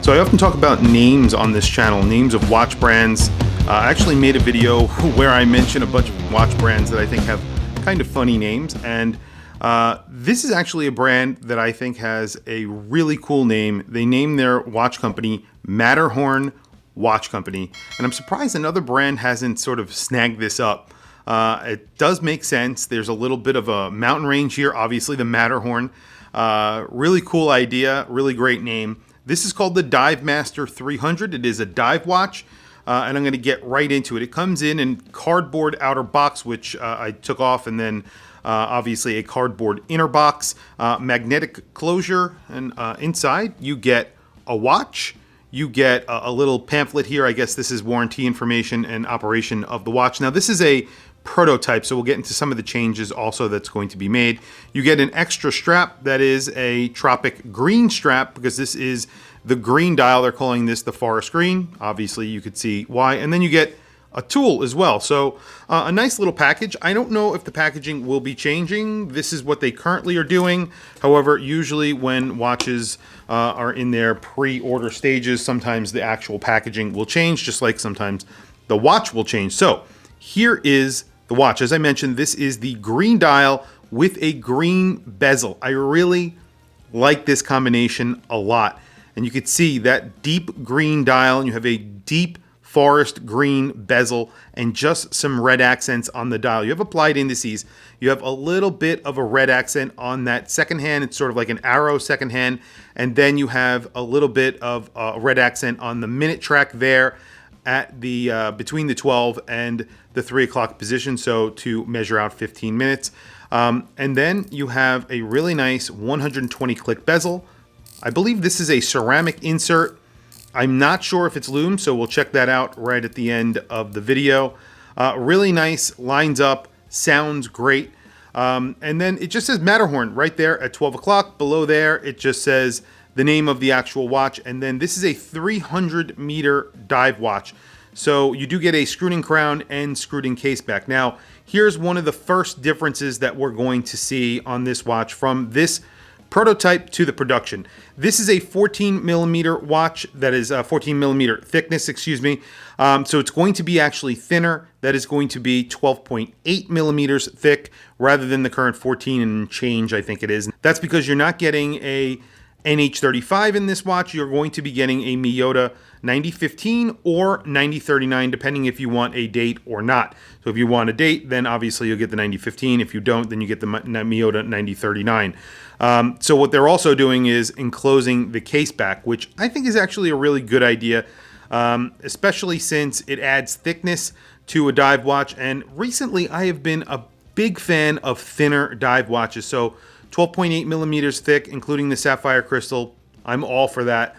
So I often talk about names on this channel, names of watch brands. I actually made a video where I mention a bunch of watch brands that I think have kind of funny names, and this is actually a brand that I think has a really cool name. They named their watch company Matterhorn Watch Company, and I'm surprised another brand hasn't sort of snagged this up. It does make sense. There's a little bit of a mountain range here, obviously the Matterhorn. Really cool idea, really great name. This is called the DiveMaster 300. It is a dive watch, and I'm going to get right into it. It comes in cardboard outer box, which I took off, and then obviously a cardboard inner box, magnetic closure, and inside you get a watch. You get a little pamphlet here. I guess this is warranty information and operation of the watch. Now this is a prototype, so we'll get into some of the changes also that's going to be made. You get an extra strap that is a tropic green strap, because this is the green dial. They're calling this the forest green. Obviously you could see why. And then you get a tool as well. So a nice little package. I don't know if the packaging will be changing. This is what they currently are doing. However, usually when watches are in their pre-order stages, sometimes the actual packaging will change, just like sometimes the watch will change. So here is the watch. As I mentioned, this is the green dial with a green bezel. I really like this combination a lot. And you can see that deep green dial, and you have a deep forest green bezel and just some red accents on the dial. You have applied indices. You have a little bit of a red accent on that second hand. It's sort of like an arrow second hand. And then you have a little bit of a red accent on the minute track there at the between the 12 and the 3 o'clock position, so to measure out 15 minutes. And then you have a really nice 120 click bezel. I believe this is a ceramic insert. I'm not sure if it's Lume, so we'll check that out right at the end of the video. Really nice, lines up, sounds great. And then it just says Matterhorn right there at 12 o'clock. Below there, it just says the name of the actual watch. And then this is a 300-meter dive watch. So you do get a screwed-in crown and screwed-in case back. Now, here's one of the first differences that we're going to see on this watch from this prototype to the production. This is a 14 millimeter watch, that is 14 millimeter thickness, excuse me. So it's going to be actually thinner. That is going to be 12.8 millimeters thick rather than the current 14 and change, I think it is. That's because you're not getting a NH35 in this watch. You're going to be getting a Miyota 9015 or 9039, depending if you want a date or not. So if you want a date, then obviously you'll get the 9015. If you don't, then you get the Miyota 9039. So what they're also doing is enclosing the case back, which I think is actually a really good idea, especially since it adds thickness to a dive watch. And recently I have been a big fan of thinner dive watches. So 12.8 millimeters thick, including the sapphire crystal. I'm all for that.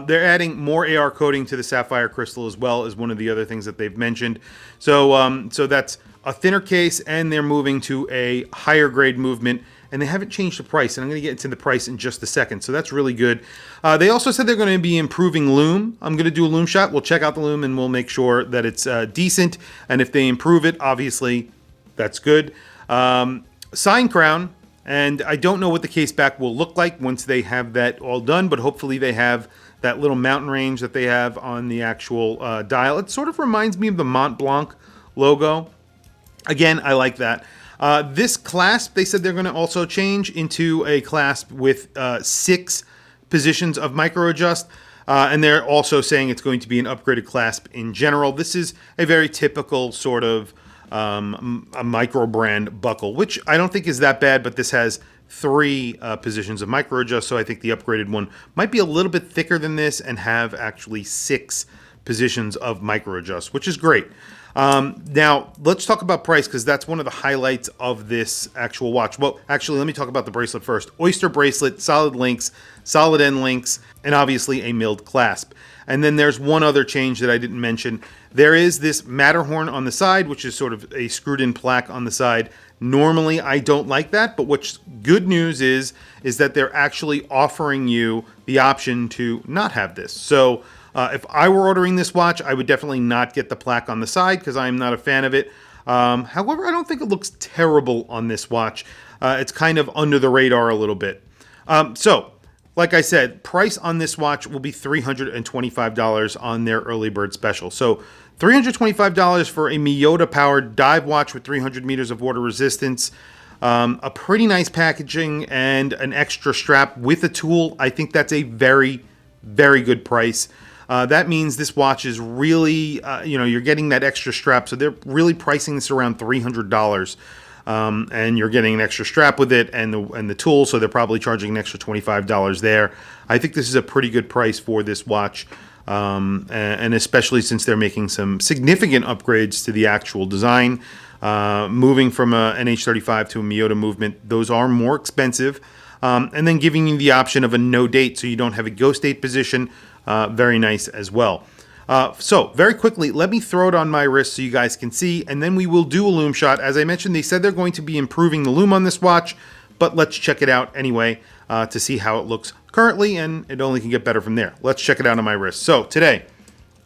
They're adding more AR coating to the sapphire crystal as well as one of the other things that they've mentioned. So that's a thinner case, and they're moving to a higher grade movement, and they haven't changed the price. And I'm going to get into the price in just a second. So that's really good. They also said they're going to be improving Lume. I'm going to do a Lume shot. We'll check out the Lume and we'll make sure that it's decent. And if they improve it, obviously that's good. Sign crown. And I don't know what the case back will look like once they have that all done, but hopefully they have that little mountain range that they have on the actual dial. It sort of reminds me of the Mont Blanc logo. Again, I like that. This clasp, they said they're going to also change into a clasp with 6 positions of micro adjust. And they're also saying it's going to be an upgraded clasp in general. This is a very typical sort of a micro brand buckle, which I don't think is that bad, but this has 3 positions of micro adjust, so I think the upgraded one might be a little bit thicker than this and have actually 6 positions of micro adjust, which is great. Now let's talk about price, because that's one of the highlights of this actual watch. Well, actually, let me talk about the bracelet first. Oyster bracelet, solid links, solid end links, and obviously a milled clasp. And then there's one other change that I didn't mention. There is this Matterhorn on the side, which is sort of a screwed-in plaque on the side. Normally, I don't like that, but what's good news is that they're actually offering you the option to not have this. So if I were ordering this watch, I would definitely not get the plaque on the side because I'm not a fan of it. However, I don't think it looks terrible on this watch. It's kind of under the radar a little bit. So like I said, price on this watch will be $325 on their early bird special. So $325 for a Miyota powered dive watch with 300 meters of water resistance. A pretty nice packaging and an extra strap with a tool. I think that's a very, very good price. That means this watch is really, you're getting that extra strap. So they're really pricing this around $300. And you're getting an extra strap with it and the tool, so they're probably charging an extra $25 there. I think this is a pretty good price for this watch, and especially since they're making some significant upgrades to the actual design. Moving from a NH35 to a Miyota movement, those are more expensive, and then giving you the option of a no date, so you don't have a ghost date position. Very nice as well. So very quickly, let me throw it on my wrist so you guys can see, and then we will do a lume shot. As I mentioned, they said they're going to be improving the lume on this watch, but let's check it out anyway to see how it looks currently, and it only can get better from there. Let's check it out on my wrist. So today,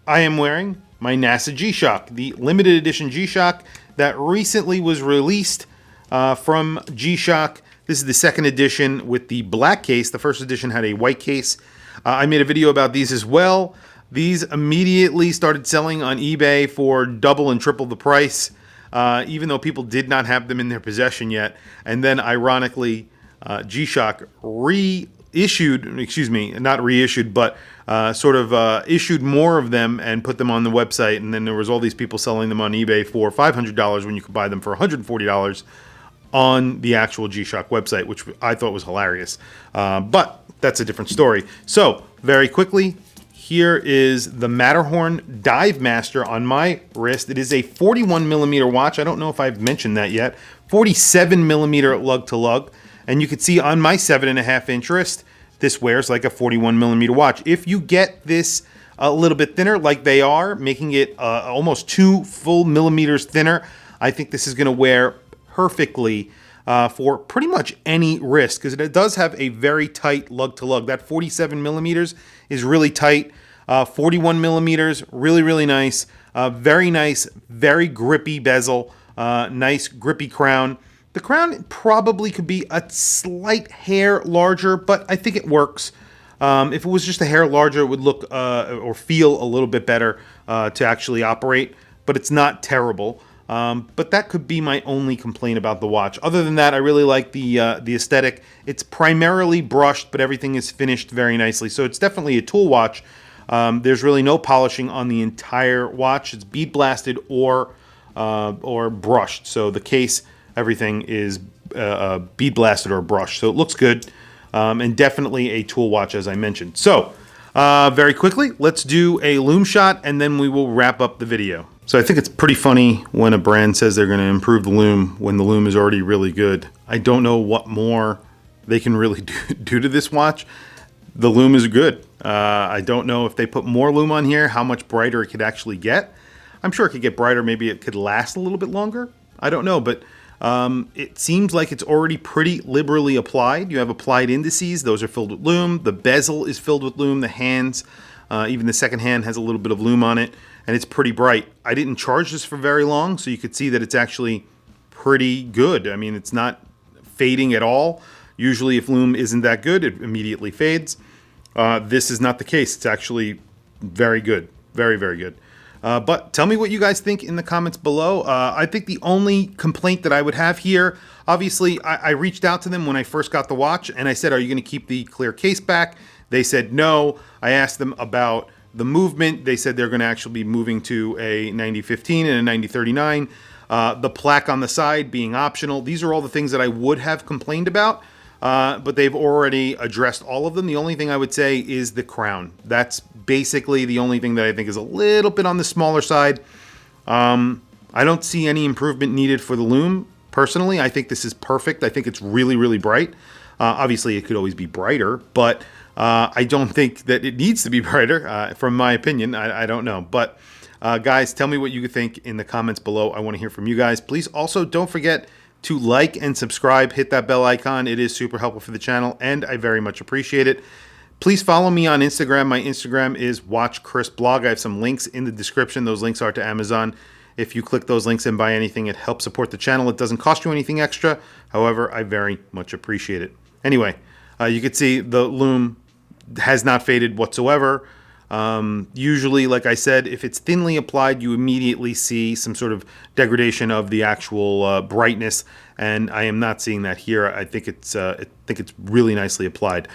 I am wearing my NASA G-Shock, the limited edition G-Shock that recently was released from G-Shock. This is the second edition with the black case. The first edition had a white case. I made a video about these as well. These immediately started selling on eBay for double and triple the price, even though people did not have them in their possession yet. And then, ironically, G-Shock issued more of them and put them on the website. And then there was all these people selling them on eBay for $500 when you could buy them for $140 on the actual G-Shock website, which I thought was hilarious. But that's a different story. So, very quickly, here is the Matterhorn DiveMaster on my wrist. It is a 41 millimeter watch. I don't know if I've mentioned that yet. 47 millimeter lug to lug. And you can see on my 7.5 inch wrist, this wears like a 41 millimeter watch. If you get this a little bit thinner like they are, making it almost 2 full millimeters thinner, I think this is going to wear perfectly for pretty much any wrist, because it does have a very tight lug to lug. That 47 millimeters is really tight. 41 millimeters, really, really nice. Very nice, very grippy bezel. Nice grippy crown. The crown probably could be a slight hair larger, but I think it works. If it was just a hair larger, it would look or feel a little bit better to actually operate, but it's not terrible. But that could be my only complaint about the watch. Other than that, I really like the aesthetic. It's primarily brushed, but everything is finished very nicely. So it's definitely a tool watch. There's really no polishing on the entire watch. It's bead blasted or brushed. So the case, everything is bead blasted or brushed. So it looks good, and definitely a tool watch, as I mentioned. So very quickly, let's do a lume shot, and then we will wrap up the video. So I think it's pretty funny when a brand says they're going to improve the lume when the lume is already really good. I don't know what more they can really do to this watch. The lume is good. I don't know if they put more lume on here, how much brighter it could actually get. I'm sure it could get brighter. Maybe it could last a little bit longer. I don't know, but it seems like it's already pretty liberally applied. You have applied indices. Those are filled with lume. The bezel is filled with lume. The hands, even the second hand has a little bit of lume on it, and it's pretty bright. I didn't charge this for very long, so you could see that it's actually pretty good. I mean, it's not fading at all. Usually if lume isn't that good, it immediately fades. This is not the case. It's actually very good. Very, very good. But tell me what you guys think in the comments below. I think the only complaint that I would have here, obviously, I reached out to them when I first got the watch, and I said, are you going to keep the clear case back? They said no. I asked them about the movement. They said they're going to actually be moving to a 9015 and a 9039. The plaque on the side being optional. These are all the things that I would have complained about, but they've already addressed all of them. The only thing I would say is the crown. That's basically the only thing that I think is a little bit on the smaller side. I don't see any improvement needed for the lume. Personally, I think this is perfect. I think it's really, really bright. Obviously, it could always be brighter, but I don't think that it needs to be brighter, from my opinion. I don't know. But guys, tell me what you think in the comments below. I want to hear from you guys. Please also don't forget to like and subscribe. Hit that bell icon. It is super helpful for the channel, and I very much appreciate it. Please follow me on Instagram. My Instagram is WatchChrisBlog. I have some links in the description. Those links are to Amazon. If you click those links and buy anything, it helps support the channel. It doesn't cost you anything extra. However, I very much appreciate it. Anyway, You can see the lume has not faded whatsoever. Usually, like I said, if it's thinly applied, you immediately see some sort of degradation of the actual brightness, and I am not seeing that here. I think it's really nicely applied.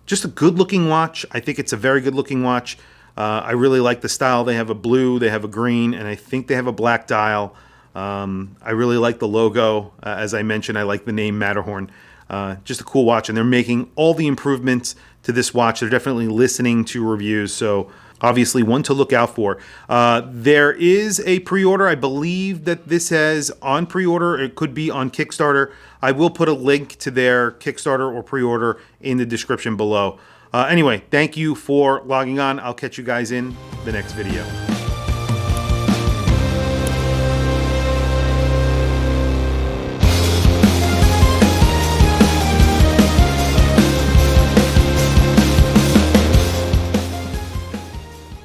Just a good-looking watch. I think it's a very good-looking watch. I really like the style. They have a blue, they have a green, and I think they have a black dial. I really like the logo. As I mentioned, I like the name Matterhorn. Just a cool watch, and they're making all the improvements to this watch. They're definitely listening to reviews, so obviously one to look out for. There is a pre-order. I believe that this has on pre-order. It could be on Kickstarter. I will put a link to their Kickstarter or pre-order in the description below. Anyway, thank you for logging on. I'll catch you guys in the next video.